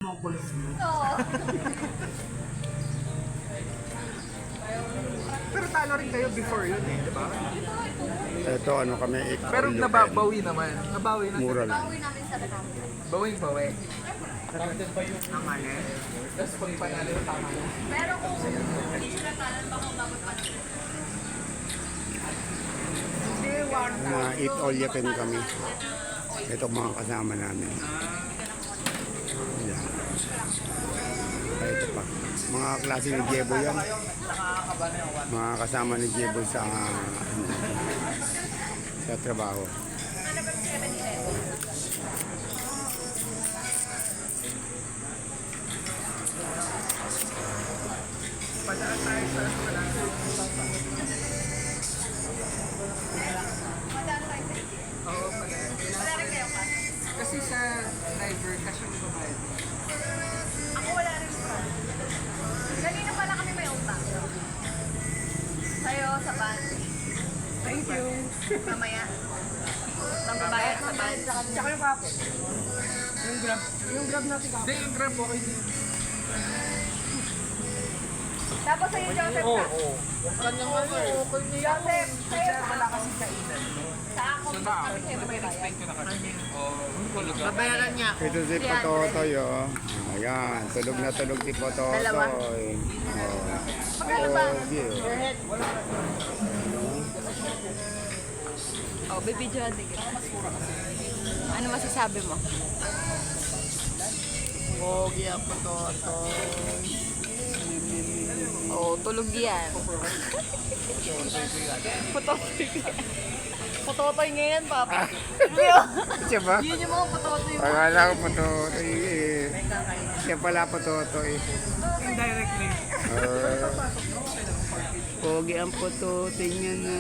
ang kulit mo. Oo. Pero talo rin kayo before yun eh, di ba? Ito ano kami, Pero nababawi naman. Nabawi na. Mura lang. Bawi namin sa Batangas. Bawi. Ang mali. Tapos pag panalo, tama na. Pero kung hindi sila talan, baka umabot pa naman. Hindi, one Mga eat all you can kami. Ito mga kasama namin. Yan. Ito pa. Mga klase ni Jebo yan. Mga kasama ni Jebo sa trabaho. Ano ba 7-Eleven? Padaan tayo sa Magkano tayo sa inyo? Oo, padaan. Wala rin kayo pa? Kasi sa driver, kasi yung babayad. Ako wala rin pa. Kanina pala kami may utang. Sa'yo, sa van. Thank you. Mamaya. Pambabayad sa van. Tsaka yung kapo. Yung grab. Yung grab natin kapo. Hindi, yung grab okay din. Tapos sa'yo, Joseph ka. Kanyang ano eh. Joseph, sa'yo ka. Wala kasi kainan. Sa ako, kami kayo magbayad. Babayaran niya. Ito si Pototoy, oh. Ayan, tulog na tulog si Pototoy. Dalawa. Oh. ba? Okay, oh. Oh, baby John. Ano masasabi mo? Pogi ang Pototo. Oh, tulog yan. Pototoy ngayon, Papa. Siya ba? Yun yung mga pototoy mo. Akala ko Pototoy eh. Siya pala Pototoy. Indirectly. Pogi ang Pototoy niya na.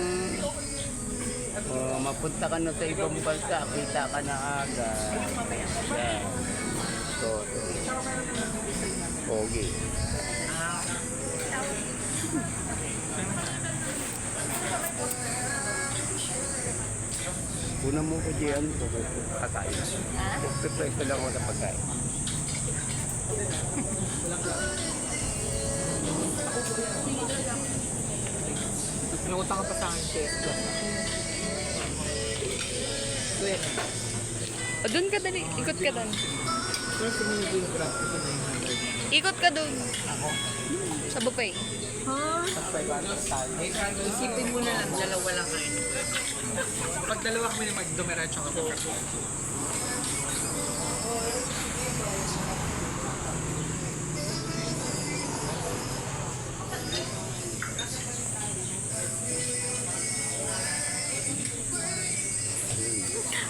Oh, mapunta ka na sa ibang bansa, kita ka na agad. Yan. Pototoy. Pogi. Una mo ko diyan ko kakain. Pagpipwesto lang ako sa pagkain. May utang ka pa sa akin, Chef. O, dun ka dali. Ikot ka dun. Pero sumunod yung grab ko sa 900. Ikot ka dun. Sa buffet. Sa 500 tayo. Isipin mo na lang, dalawa lang kayo. Pag dalawa kami na magdumiretso ka po.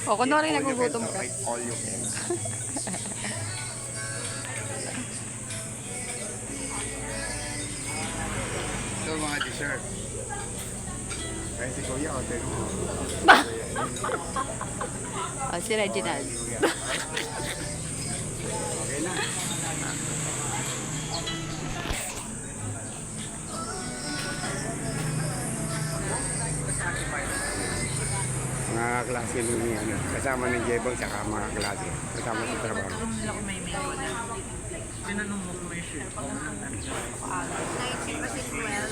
O, kunwari nagugutom ka. All you can. Ito mga dessert. Kaya si Kuya, o tayo mo. O, si Reginald. Okay na. Mga klase ni ano, kasama ni Jebong saka mga klase. Kasama sa trabaho. Nila ko may mail na. Tinanong mo kung may shirt. 90% well.